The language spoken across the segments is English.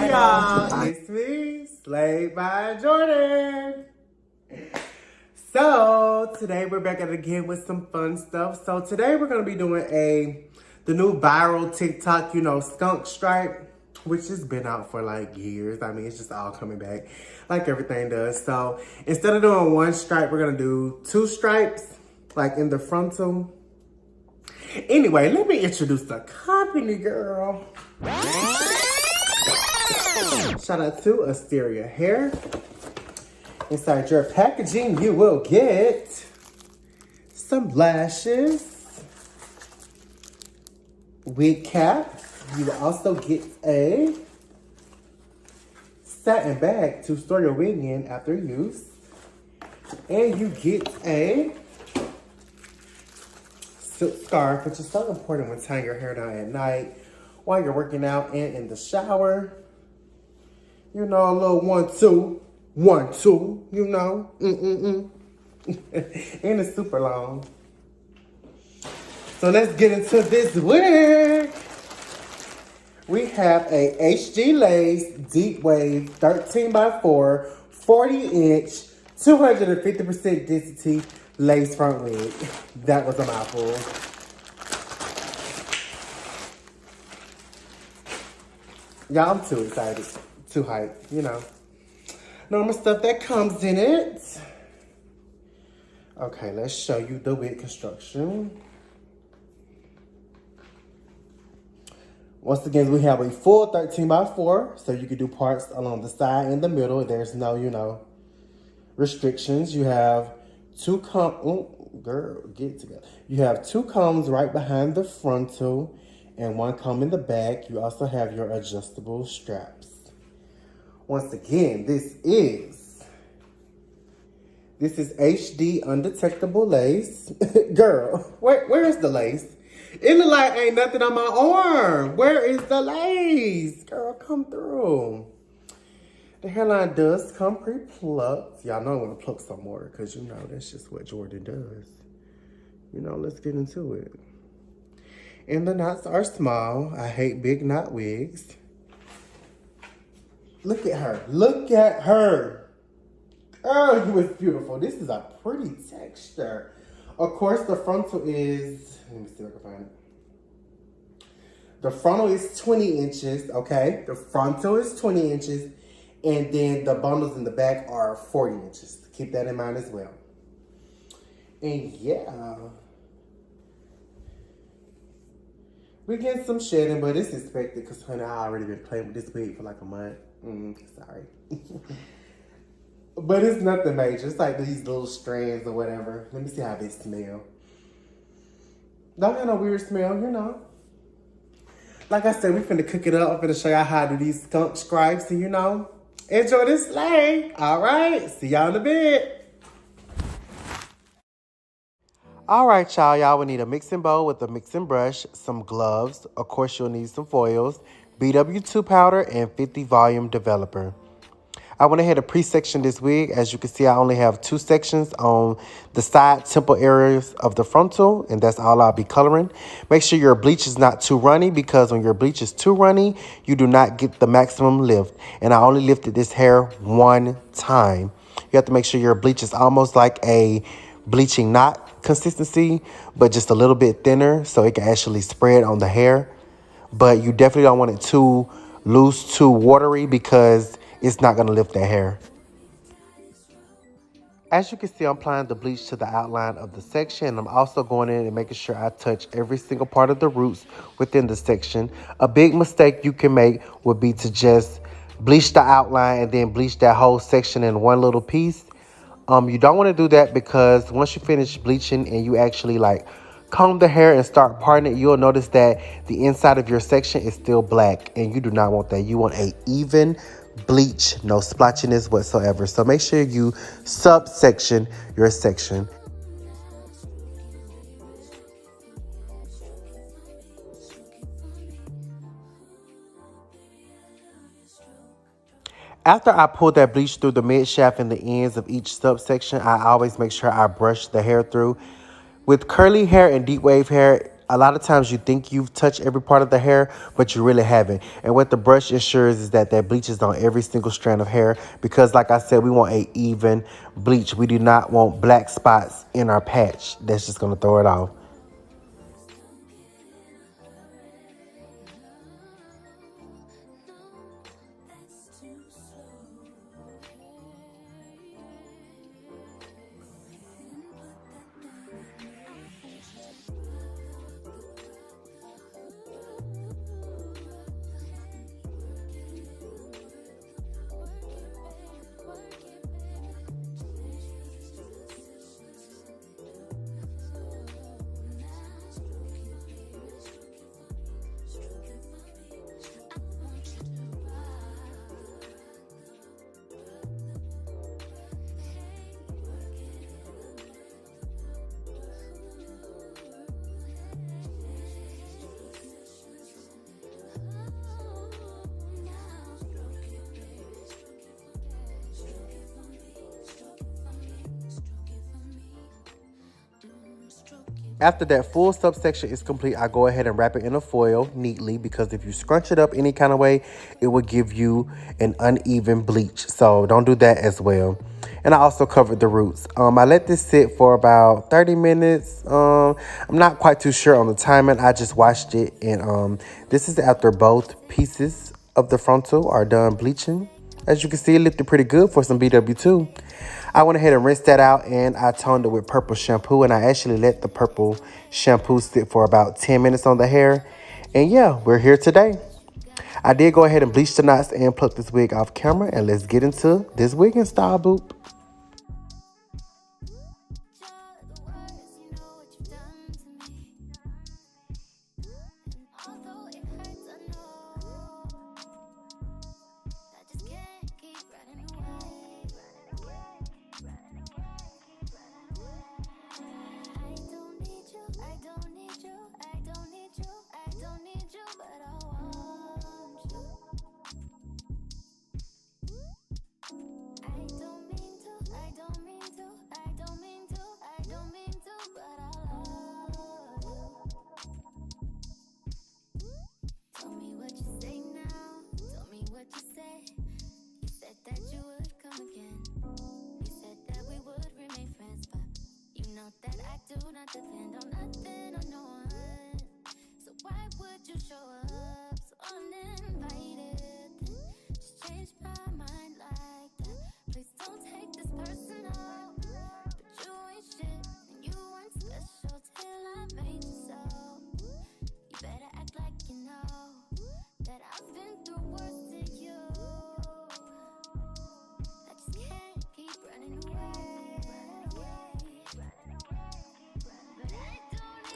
Hey y'all, it's me, Slayed by Jordan. So today we're back at it again with some fun stuff. So today we're gonna be doing the new viral TikTok, skunk stripe, which has been out for like years. I mean, it's just all coming back like everything does. So instead of doing one stripe, we're gonna do two stripes, like in the frontal. Anyway, let me introduce the company, girl. Shout out to Asteria Hair. Inside your packaging, you will get some lashes, wig cap. You will also get a satin bag to store your wig in after use. And you get a silk scarf, which is so important when tying your hair down at night, while you're working out and in the shower. A little 1, 2, and it's super long. So let's get into this wig. We have a HG Lace Deep Wave 13x4, 40-inch, 250% density lace front wig. That was a mouthful. Y'all, I'm too excited. Too hyped, Normal stuff that comes in it. Okay, let's show you the wig construction. Once again, we have a full 13x4, so you can do parts along the side and the middle. There's no, restrictions. You have two get it together. You have two combs right behind the frontal and one comb in the back. You also have your adjustable straps. Once again, this is HD undetectable lace. Girl, where is the lace? It look like ain't nothing on my arm. Where is the lace? Girl, come through. The hairline does come pre-plucked. Y'all know I want to pluck some more because that's just what Jordan does. Let's get into it. And the knots are small. I hate big knot wigs. Look at her. Look at her. Oh, you was beautiful. This is a pretty texture. Of course, the frontal is, let me see if I can find it. The frontal is 20 inches, okay? The frontal is 20 inches. And then the bundles in the back are 40 inches. Keep that in mind as well. And yeah. We get some shedding, but it's expected because, honey, I already been playing with this wig for like a month. Sorry. But it's nothing major. It's like these little strands or whatever. Let me see how they smell. Don't have no weird smell, Like I said, we finna cook it up. I'm finna show y'all how to do these skunk stripes and, enjoy this slay. All right. See y'all in a bit. All right, y'all will need a mixing bowl with a mixing brush, some gloves. Of course, you'll need some foils, BW2 powder, and 50 volume developer. I went ahead and pre-sectioned this wig. As you can see, I only have two sections on the side temple areas of the frontal, and that's all I'll be coloring. Make sure your bleach is not too runny, because when your bleach is too runny, you do not get the maximum lift. And I only lifted this hair one time. You have to make sure your bleach is almost like a bleaching knot consistency, but just a little bit thinner so it can actually spread on the hair. But you definitely don't want it too loose, too watery, because it's not going to lift that hair. As you can see, I'm applying the bleach to the outline of the section. I'm also going in and making sure I touch every single part of the roots within the section. A big mistake you can make would be to just bleach the outline and then bleach that whole section in one little piece. You don't want to do that, because once you finish bleaching and you actually comb the hair and start parting it, you'll notice that the inside of your section is still black, and you do not want that. You want a even bleach, no splotchiness whatsoever. So make sure you subsection your section. After I pull that bleach through the mid shaft and the ends of each subsection, I always make sure I brush the hair through. With curly hair and deep wave hair, A lot of times you think you've touched every part of the hair, but you really haven't. And what the brush ensures is that bleach is on every single strand of hair because, like I said, we want a even bleach. We do not want black spots in our patch. That's just going to throw it off. After that full subsection is complete, I go ahead and wrap it in a foil neatly because if you scrunch it up any kind of way, it will give you an uneven bleach. So don't do that as well. And I also covered the roots. I let this sit for about 30 minutes. I'm not quite too sure on the timing. I just watched it. And this is after both pieces of the frontal are done bleaching. As you can see, it lifted pretty good for some BW2. I went ahead and rinsed that out and I toned it with purple shampoo, and I actually let the purple shampoo sit for about 10 minutes on the hair. And yeah, we're here today. I did go ahead and bleach the knots and pluck this wig off camera, and let's get into this wig and style boop.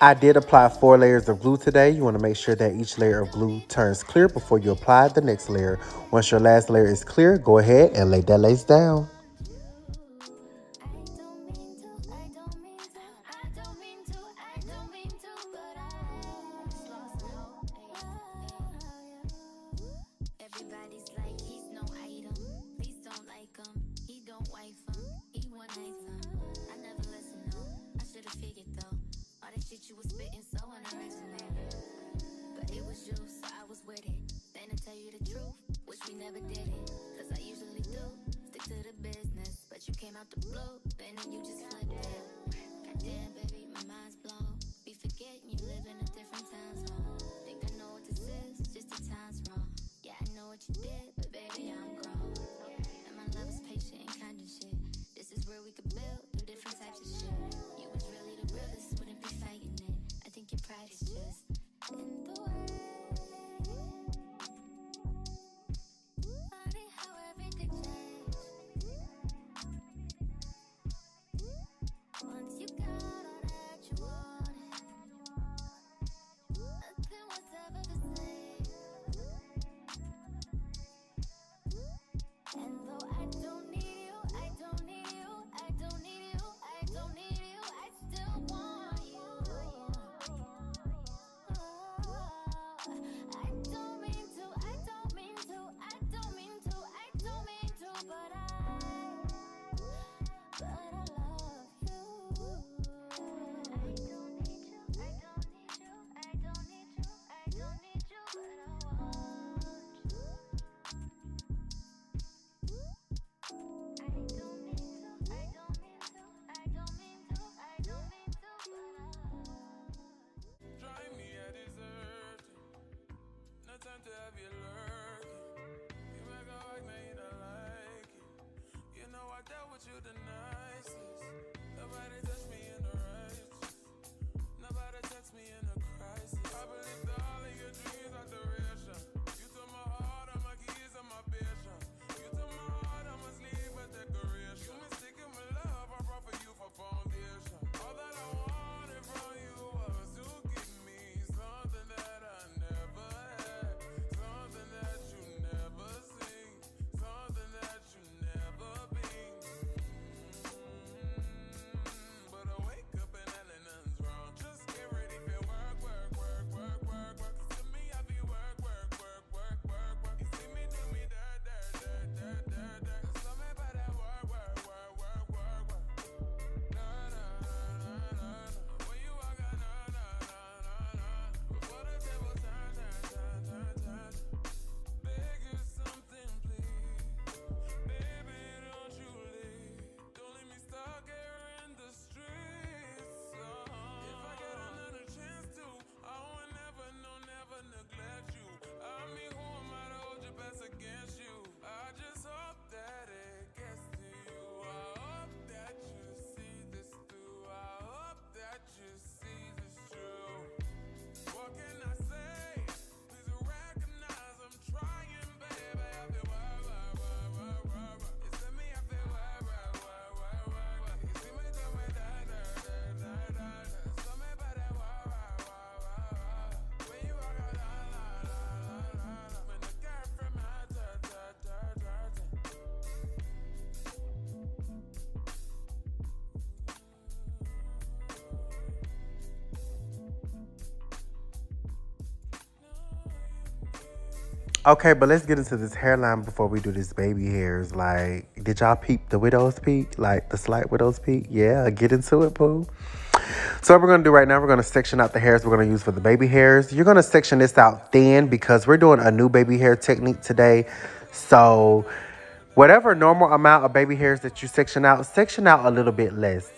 I did apply 4 layers of glue today. You want to make sure that each layer of glue turns clear before you apply the next layer. Once your last layer is clear, go ahead and lay that lace down. you the nicest. Nobody touch me in the righteous. Nobody text me in a crisis. I believe that all of your dreams are duration. You took my heart, all my keys, and my vision. You took my heart, I must leave a decoration. You mistaken my love, I brought for you for foundation. All that I wanted from you was to give me something that I never had, something that you never seen, something that you never been. But I wake up and nothing's wrong. Just get ready for work, work, work, work, work, work. To me, I be work, work, work, work, work, work. You see me do me dirt, dirt, dirt, dirt, dirt, dirt. There's something about that work, work, work, work, work, work. Nah, nah, nah, nah, nah. When you walk out, nah, nah, nah, nah, nah. Before the table turn, turn, turn, turn, turn. Beg you something, please. Baby, don't you leave. Don't leave me stuck here in the streets. If I get another chance to, I will never, no, never neglect you. I mean, who am I to hold your best against you? I just hope that it gets to you. I hope that you see this through. I hope that you see this true. What can I say? Please recognize I'm trying, baby. I feel work, work, work, work, work, work. You see me, I feel work, work, work, work, work, work. You see me do me dirt, dirt, dirt, dirt, dirt. Something about that work, work, work, work, work. When you walk out, la, la, la, la, la, la. When the girl from my dirt, dirt, dirt, dirt, dirt. Okay, but let's get into this hairline before we do this baby hairs. Like, did y'all peep the widow's peak? Like, the slight widow's peak? Yeah, get into it, boo. So what we're going to do right now, we're going to section out the hairs we're going to use for the baby hairs. You're going to section this out thin because we're doing a new baby hair technique today. So whatever normal amount of baby hairs that you section out a little bit less.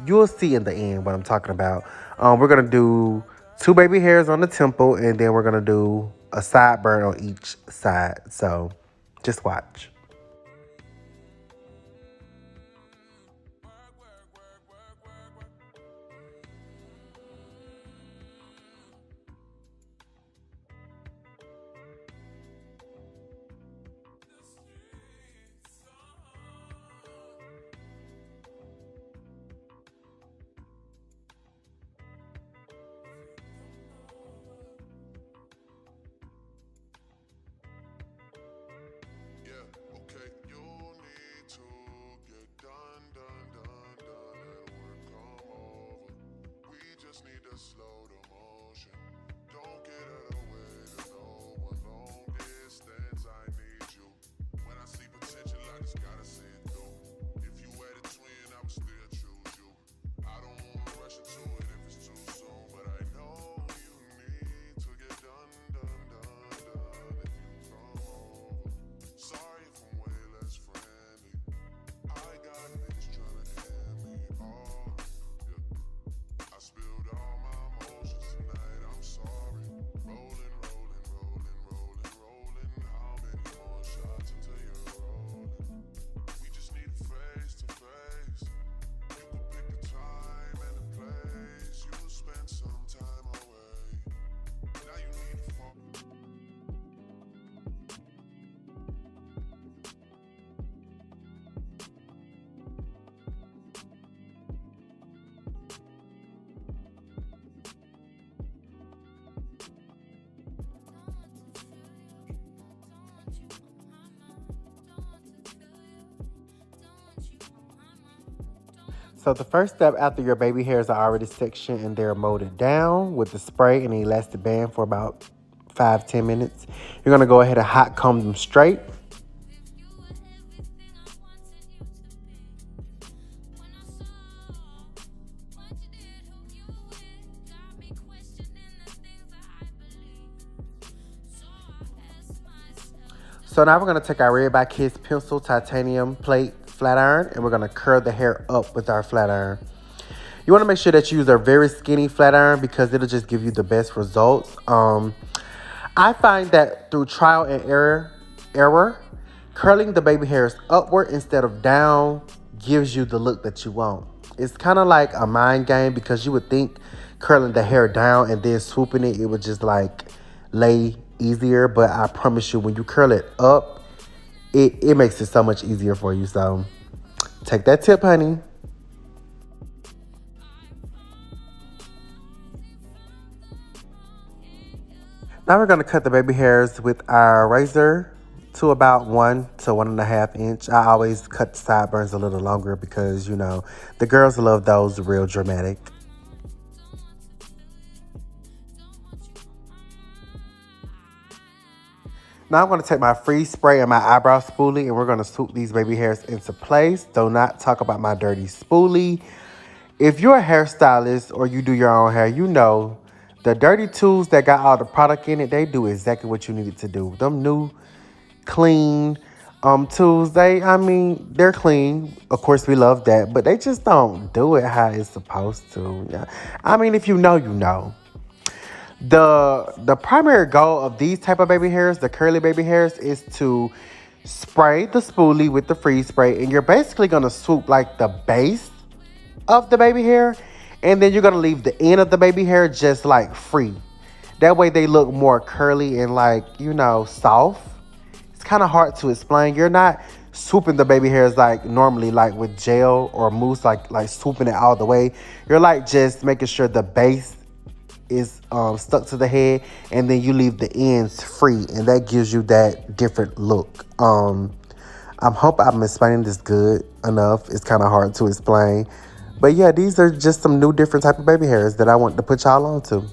You'll see in the end what I'm talking about. We're going to do 2 baby hairs on the temple, and then we're going to do a sideburn on each side. So just watch. Slow the motion. Don't get out of the way to no one. Long distance, I need you. When I see potential, I just gotta see it through. If you had a twin, I would still choose you. I don't wanna rush into it if it's too soon, but I know you need to get done, done, done, done. If you come over, sorry if I'm way less friendly. I got niggas tryna end me. Oh, yeah. I spilled all my emotions tonight, I'm sorry. Rolling, rolling, rolling, rolling, rolling. How many more shots until you're rolling? We just need a face to face. You can pick the time and the place. You'll spend some time away. Now you need to fall. So the first step after your baby hairs are already sectioned and they're molded down with the spray and the elastic band for about 5-10 minutes, you're going to go ahead and hot comb them straight. So now we're going to take our SlayedBy Kiss Pencil Titanium Plate Flat Iron and we're going to curl the hair up with our flat iron. You want to make sure that you use a very skinny flat iron because it'll just give you the best results. I find that through trial and error, Curling the baby hairs upward instead of down gives you the look that you want. It's kind of like a mind game because you would think curling the hair down and then swooping it, it would just like lay easier. But I promise you, when you curl it up, it makes it so much easier for you. So take that tip, honey. Now we're going to cut the baby hairs with our razor to about 1 to 1.5 inch. I always cut the sideburns a little longer because, you know, the girls love those real dramatic. Now I'm going to take my freeze spray and my eyebrow spoolie and we're going to swoop these baby hairs into place. Do not talk about my dirty spoolie. If you're a hairstylist or you do your own hair, you know the dirty tools that got all the product in it, they do exactly what you need it to do. Them new clean tools, they're clean. Of course, we love that, but they just don't do it how it's supposed to. Yeah. I mean, if you know, you know. The primary goal of these type of baby hairs, the curly baby hairs, is to spray the spoolie with the freeze spray, and you're basically gonna swoop like the base of the baby hair, and then you're gonna leave the end of the baby hair just like free. That way they look more curly and like, you know, soft. It's kind of hard to explain. You're not swooping the baby hairs like normally, like with gel or mousse, like swooping it all the way. You're like just making sure the base is stuck to the head, and then you leave the ends free, and that gives you that different look. I hope I'm explaining this good enough. It's kind of hard to explain, but yeah, these are just some new different type of baby hairs that I want to put y'all on to.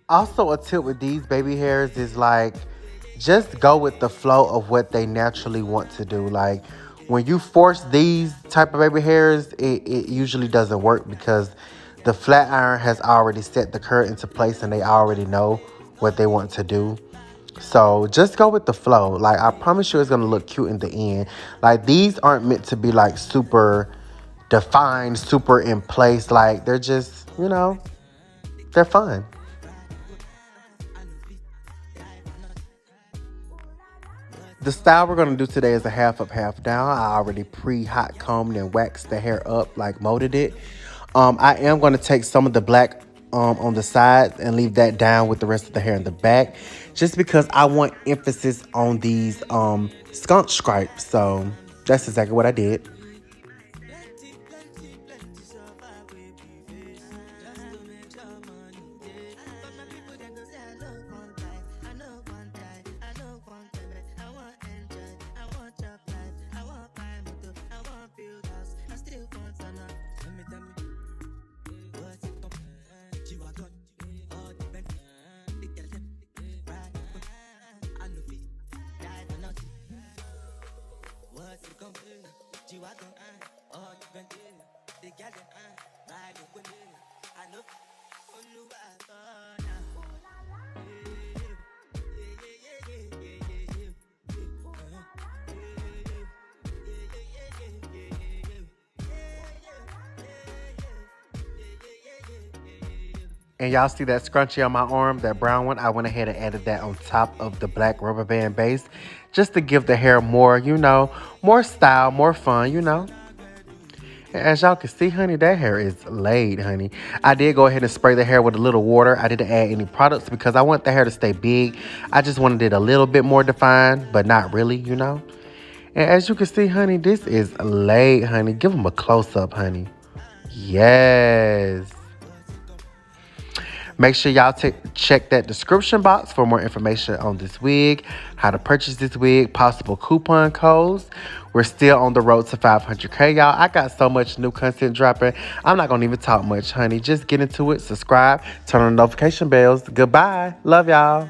Also, a tip with these baby hairs is like, just go with the flow of what they naturally want to do. Like, when you force these type of baby hairs, it usually doesn't work because the flat iron has already set the curl into place and they already know what they want to do. So just go with the flow. Like, I promise you it's going to look cute in the end. Like, these aren't meant to be like super defined, super in place. Like, they're just, you know, they're fun. The style we're going to do today is a half up, half down. I already pre-hot combed and waxed the hair up, like molded it. I am going to take some of the black on the sides and leave that down with the rest of the hair in the back, just because I want emphasis on these skunk stripes. So that's exactly what I did. G-Wagon, all you can do. The gal, ride it with me. I know, And y'all see that scrunchie on my arm, that brown one? I went ahead and added that on top of the black rubber band base just to give the hair more, more style, more fun. And as y'all can see, honey, that hair is laid, honey. I did go ahead and spray the hair with a little water. I didn't add any products because I want the hair to stay big. I just wanted it a little bit more defined, but not really. And as you can see, honey, this is laid, honey. Give them a close-up, honey. Yes. Make sure y'all check that description box for more information on this wig, how to purchase this wig, possible coupon codes. We're still on the road to 500K, y'all. I got so much new content dropping. I'm not going to even talk much, honey. Just get into it, subscribe, turn on the notification bells. Goodbye. Love y'all.